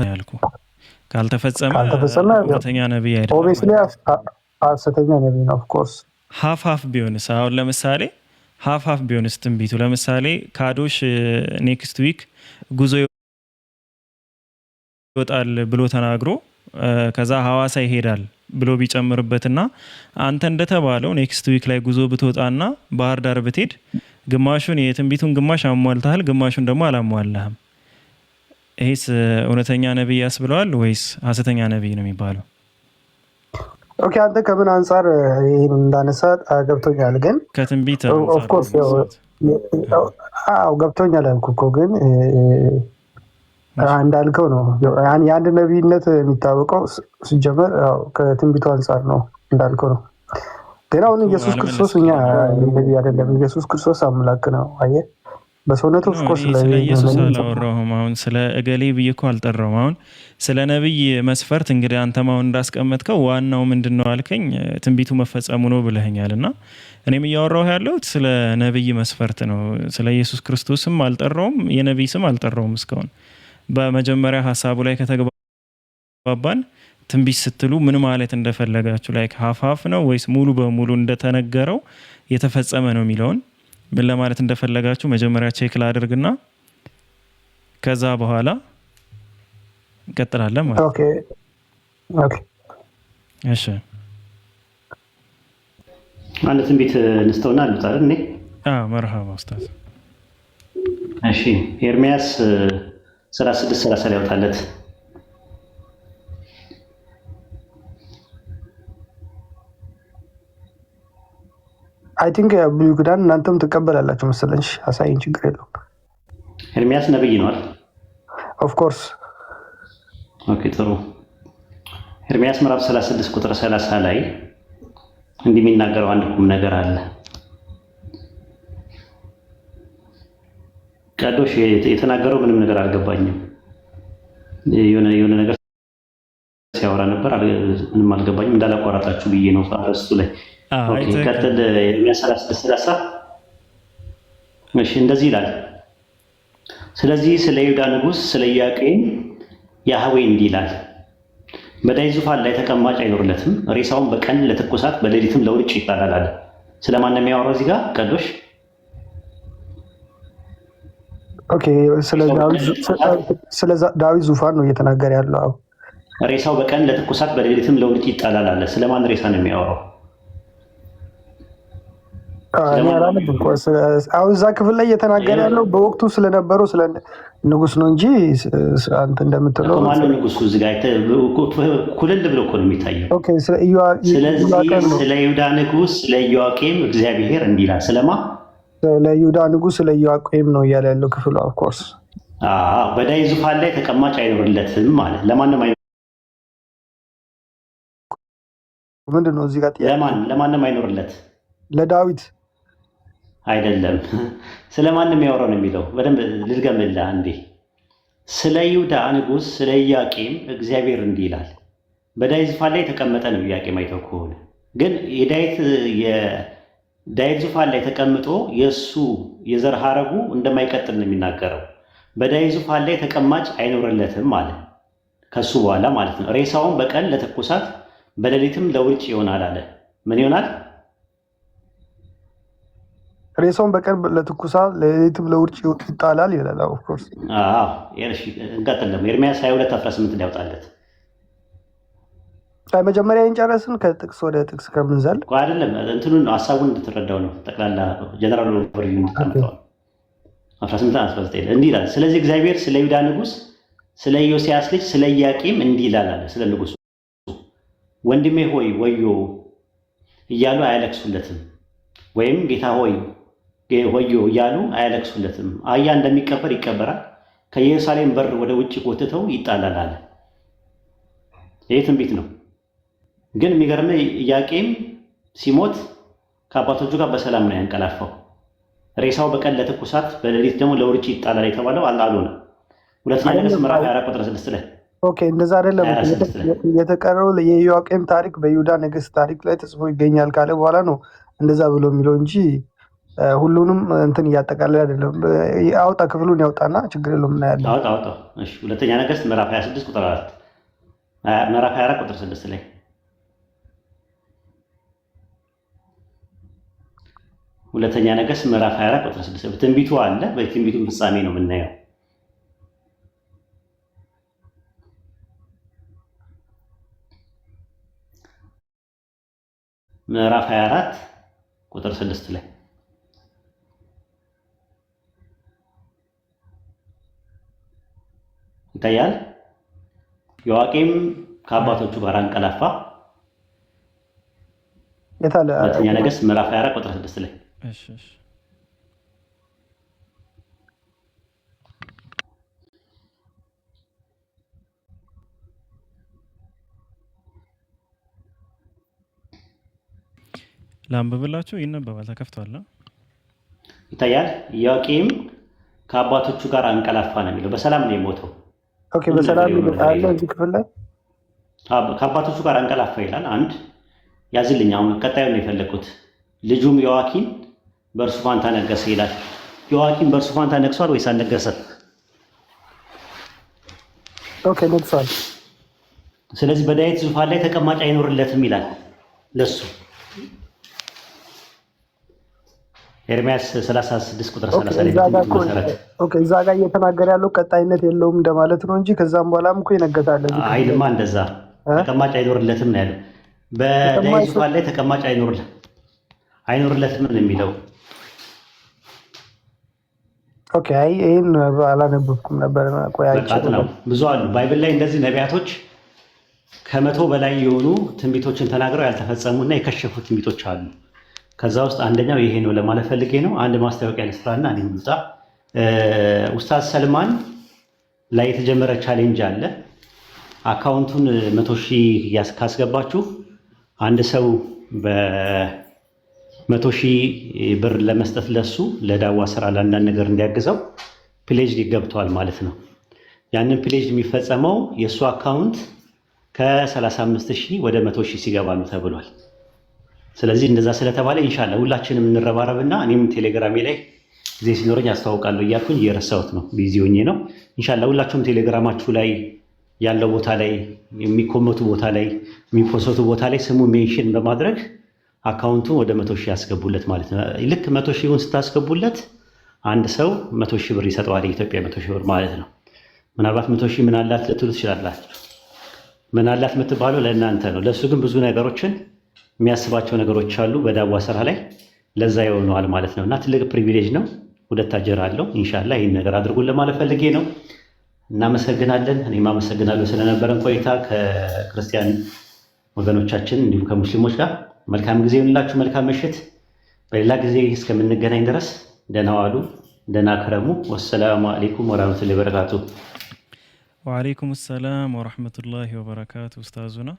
ያልኩ ካልተፈጸመ እውነተኛ ነብይ አይደለም። ኦብቪየስሊ ሐሰተኛ ነብይ ነው። ኦፍ ኮርስ ሀፍ ቢሆንስ? አሁን ለምሳሌ ሀፍ ቢሆንስ ትንቢቱ ለምሳሌ ካዶሽ ኔክስት ዊክ ጉዞ ይወጣል ብሎ ተናግሮ ከዛ ሐዋሳ ይሄዳል ብሎ ቢጨምርበትና አንተ እንደተባለው ኔክስት ዊክ ላይ ጉዞ ብትወጣና ባህር ዳር ብትሄድ ግማሹን የትንቢቱን ግማሽ አሟልተሃል፣ ግማሹን ደግሞ አላሟላህም። ይሄስ እውነተኛ ነብይ ያስብለዋል ወይስ ሐሰተኛ ነብይ ነው የሚባለው? ኦኬ፣ አንተ ከምን አንፃር ይሄን እንዳነሳ ገብቶኛል። ግን ከትንቢት ኦፍ ኮርስ ገብቶኛል አልኩህ እኮ ግን እንዳልከው ነው። የአንድ ነብይነት የሚታወቀው ሲጀመር ከትንቢቱ አንጻር ነው እንዳልከው ነው። ግን አሁን ኢየሱስ ክርስቶስ እኛ ነብይ አይደለም። ኢየሱስ ክርስቶስ አምላክ ነው። አየህ፣ በሰውነቱ ኦፍ ኮርስ ስለ ኢየሱስ አላወራሁም። አሁን ስለ እገሌ ብዬ እኮ አልጠራሁም። አሁን ስለ ነብይ መስፈርት እንግዲህ አንተም አሁን እንዳስቀመጥከው ዋናው ምንድን ነው አልከኝ፣ ትንቢቱ መፈጸሙ ነው ብለኸኛል። እና እኔም እያወራሁ ያለሁት ስለ ነብይ መስፈርት ነው። ስለ ኢየሱስ ክርስቶስም አልጠራውም፣ የነብይ ስም አልጠራውም እስካሁን። በመጀመሪያ ሀሳቡ ላይ ከተግባባን ትንቢት ስትሉ ምን ማለት እንደፈለጋችሁ ላይ ሀፍ ነው ወይስ ሙሉ በሙሉ እንደተነገረው የተፈጸመ ነው የሚለውን ምን ለማለት እንደፈለጋችሁ መጀመሪያ ቼክ ላድርግና ከዛ በኋላ እንቀጥላለን ማለት ነው። ኦኬ እሺ፣ አንድ ትንቢት እንስተውና አልጣል እኔ መርሃባ ኡስታዝ። እሺ፣ ኤርሚያስ 36:30 ላይ ያወጣለት አይ ቲንክ ብሉይ ኪዳን እናንተም ትቀበላላችሁ መሰለኝ። አሳይን፣ ችግር የለውም። ኤርሚያስ ነብይ ነው አይደል? ኦፍ ኮርስ። ኦኬ፣ ጥሩ። ኤርሚያስ ምዕራፍ 36 ቁጥር 30 ላይ እንዲህ የሚናገረው አንድ ቁም ነገር አለ። ቀዶሽ የተናገረው ምንም ነገር አልገባኝም። የሆነ ነገር ሲያወራ ነበር፣ ምንም አልገባኝም። እንዳላቋረጣችሁ ብዬ ነው አረስቱ ላይ። ኦኬ፣ ቀጥል። ኤርሚያስ 36:30 እሺ፣ እንደዚህ ይላል። ስለዚህ ስለ ይሁዳ ንጉሥ ስለ ኢያቄም ያህዌ እንዲህ ይላል፣ በዳዊት ዙፋን ላይ ተቀማጭ አይኖርለትም፣ ሬሳውን በቀን ለትኩሳት በሌሊትም ለውርጭ ይጣላል አለ። ስለማን ነው የሚያወራው እዚህ ጋር ቀዶሽ? ኦኬ፣ ስለ ዳዊት ዙፋን ነው እየተናገረ ያለው። ሬሳው በቀን ለትኩሳት በሌሊትም ለውርጭ ይጣላል አለ። ስለማን ሬሳ ነው የሚያወራው? አሁን እዛ ክፍል ላይ እየተናገረ ያለው በወቅቱ ስለነበረው ስለ ንጉስ ነው እንጂ አንተ እንደምትለው ማነው ንጉሱ? እዚህ ጋር ኩልል ብሎ እኮ ነው የሚታየው። ስለዚህ ስለ ይሁዳ ንጉስ ስለ ኢዮአቄም እግዚአብሔር እንዲህ ይላል። ስለማ ስለ ይሁዳ ንጉስ ስለ ኢዮአቄም ነው እያለ ያለው ክፍሉ። ኦፍ ኮርስ በዳዊት ዙፋን ላይ ተቀማጭ አይኖርለትም ማለት ለማንም ምንድን ነው እዚህ ጋር ለማንም አይኖርለት? ለዳዊት አይደለም። ስለማንም ያወራው ነው የሚለው። በደንብ ልድገምልህ አንዴ። ስለ ይሁዳ ንጉስ ስለ ኢዮአቄም እግዚአብሔር እንዲህ ይላል። በዳዊት ዙፋን ላይ ተቀመጠ ነው። ኢዮአቄም አይተው ከሆነ ግን የዳዊት ዙፋን ላይ ተቀምጦ የእሱ የዘር ሐረጉ እንደማይቀጥል ነው የሚናገረው። በዳዊት ዙፋን ላይ ተቀማጭ አይኖርለትም ማለት ከሱ በኋላ ማለት ነው። ሬሳውን በቀን ለትኩሳት በሌሊትም ለውርጭ ይሆናል አለ። ምን ይሆናል? ሬሳውን በቀን ለትኩሳት ለሌሊትም ለውርጭ ይጣላል ይላል። ኦፍ ኮርስ እንቀጥል። ደግሞ ኤርሚያስ 22:18 ላይ ያወጣለት። መጀመሪያ እንጨረስን ከጥቅስ ወደ ጥቅስ ከምንዘል አይደለም፣ እንትኑን ሀሳቡን እንድትረዳው ነው። ጠቅላላ ጀነራል ኦቨርቪው እንድታመጣው 18:19 እንዲህ ይላል። ስለዚህ እግዚአብሔር ስለ ይሁዳ ንጉስ ስለ ኢዮስያስ ልጅ ስለ ኢያቄም እንዲህ ይላል አለ። ስለ ንጉሱ ወንድሜ ሆይ ወዮ እያሉ አያለቅሱለትም፣ ወይም ጌታ ሆይ ወዮ እያሉ አያለቅሱለትም። አህያ እንደሚቀበር ይቀበራል፣ ከኢየሩሳሌም በር ወደ ውጭ ጎትተው ይጣላል አለ። ይህ ትንቢት ነው። ግን የሚገርምህ ኢያቄም ሲሞት ከአባቶቹ ጋር በሰላም ነው ያንቀላፋው። ሬሳው በቀን ለትኩሳት በሌሊት ደግሞ ለውርጭ ይጣላል የተባለው አልሆነ። ሁለተኛ ነገሥት ምዕራፍ 4:6 ላይ ኦኬ፣ እንደዛ አይደለም። የተቀረው የኢዮአቄም ታሪክ በይሁዳ ነገሥት ታሪክ ላይ ተጽፎ ይገኛል ካለ በኋላ ነው እንደዛ ብሎ የሚለው እንጂ ሁሉንም እንትን እያጠቃለለ አይደለም። አውጣ ክፍሉን ያውጣና ችግር የለውም እናያለን። አውጣ። እሺ ሁለተኛ ነገሥት ምዕራፍ 26 ቁጥር 4 ምዕራፍ 24 ቁጥር 6 ላይ ሁለተኛ ነገሥት ምዕራፍ 24 ቁጥር 6 ትንቢቱ አለ። በትንቢቱ ፍጻሜ ነው የምናየው። ምዕራፍ 24 ቁጥር 6 ላይ ይታያል። ዮአቄም ከአባቶቹ ጋር አንቀላፋ። ሁለተኛ ነገሥት ምዕራፍ 24 ቁጥር 6 ላይ ላንብብላችሁ። ይነበባል፣ ተከፍቷል፣ ይታያል። ዮአቄም ከአባቶቹ ጋር አንቀላፋ ነው የሚለው። በሰላም ነው የሞተው። ኦኬ፣ በሰላም አለ እዚህ ክፍል ላይ ከአባቶቹ ጋር አንቀላፋ ይላል። አንድ ያዝልኝ። አሁን ቀጣዩን ነው የፈለኩት። ልጁም ዮአኪን በእርሱ ፋንታ ነገሰ ይላል። ዮአኪን በእርሱ ፋንታ ነግሷል ወይስ አልነገሰም? ኦኬ፣ ነግሷል። ስለዚህ በዳዊት ዙፋን ላይ ተቀማጭ አይኖርለትም ይላል ለሱ። ኤርሚያስ 36 ቁጥር 30 ላይ መሰረት እዛ ጋር እየተናገረ ያለው ቀጣይነት የለውም እንደማለት ነው እንጂ ከዛም በኋላም እኮ ይነገታል። አይልማ፣ እንደዛ ተቀማጭ አይኖርለትም ነው ያለው። በዳዊት ዙፋን ላይ ተቀማጭ አይኖርለትም ነው የሚለው። ኦኬ፣ አይ ይሄን አላነበብኩም ነበር። ነው ብዙ አሉ ባይብል ላይ እንደዚህ ነቢያቶች ከ100 በላይ የሆኑ ትንቢቶችን ተናግረው ያልተፈጸሙና የከሸፉ ትንቢቶች አሉ። ከዛ ውስጥ አንደኛው ይሄ ነው ለማለት ፈልጌ ነው። አንድ ማስታወቂያ ልስራና እኔ ልውጣ። ኡስታዝ ሰልማን ላይ የተጀመረ ቻሌንጅ አለ። አካውንቱን 100,000 ካስገባችሁ አንድ ሰው በ100,000 ብር ለመስጠት ለሱ ለዳዋ ስራ ለአንዳንድ ነገር እንዲያግዘው ፕሌጅ ሊገብተዋል ማለት ነው። ያንን ፕሌጅ የሚፈጸመው የእሱ አካውንት ከ35,000 ወደ 100,000 ሲገባ ነው ተብሏል። ስለዚህ እንደዛ ስለተባለ ኢንሻአላህ ሁላችንም እንረባረብና እኔም ቴሌግራሜ ላይ ጊዜ ሲኖረኝ አስተዋውቃለሁ እያልኩኝ እየረሳሁት ነው፣ ቢዚ ሆኜ ነው። ኢንሻአላህ ሁላችሁም ቴሌግራማችሁ ላይ ያለው ቦታ ላይ የሚኮመቱ ቦታ ላይ የሚፖስቱ ቦታ ላይ ስሙ ሜንሽን በማድረግ አካውንቱን ወደ 100,000 ያስገቡለት ማለት ነው። ልክ 100,000ን ስታስገቡለት አንድ ሰው 100,000 ብር ይሰጠዋል። የኢትዮጵያ 100,000 ብር ማለት ነው። ምናልባት 100,000 ምን አላት ልትሉ ትችላላችሁ። ምን አላት የምትባለው ለእናንተ ነው። ለእሱ ግን ብዙ ነገሮችን የሚያስባቸው ነገሮች አሉ በዳዋ ስራ ላይ፣ ለዛ ይሆነዋል ማለት ነው። እና ትልቅ ፕሪቪሌጅ ነው። 2 አጀር አለው። ኢንሻአላህ ይህን ነገር አድርጉን ለማለት ፈልጌ ነው። እናመሰግናለን። እኔም አመሰግናለሁ ስለነበረን ቆይታ ከክርስቲያን ወገኖቻችን እንዲሁም ከሙስሊሞች ጋር። መልካም ጊዜ ይሁንላችሁ። መልካም ምሽት። በሌላ ጊዜ እስከምንገናኝ ድረስ ደህና ዋሉ፣ ደህና ክረሙ። ወሰላሙ አለይኩም ወራህመቱላሂ ወበረካቱ። ወአለይኩም ሰላም ወራህመቱላሂ ወበረካቱ። ኡስታዙና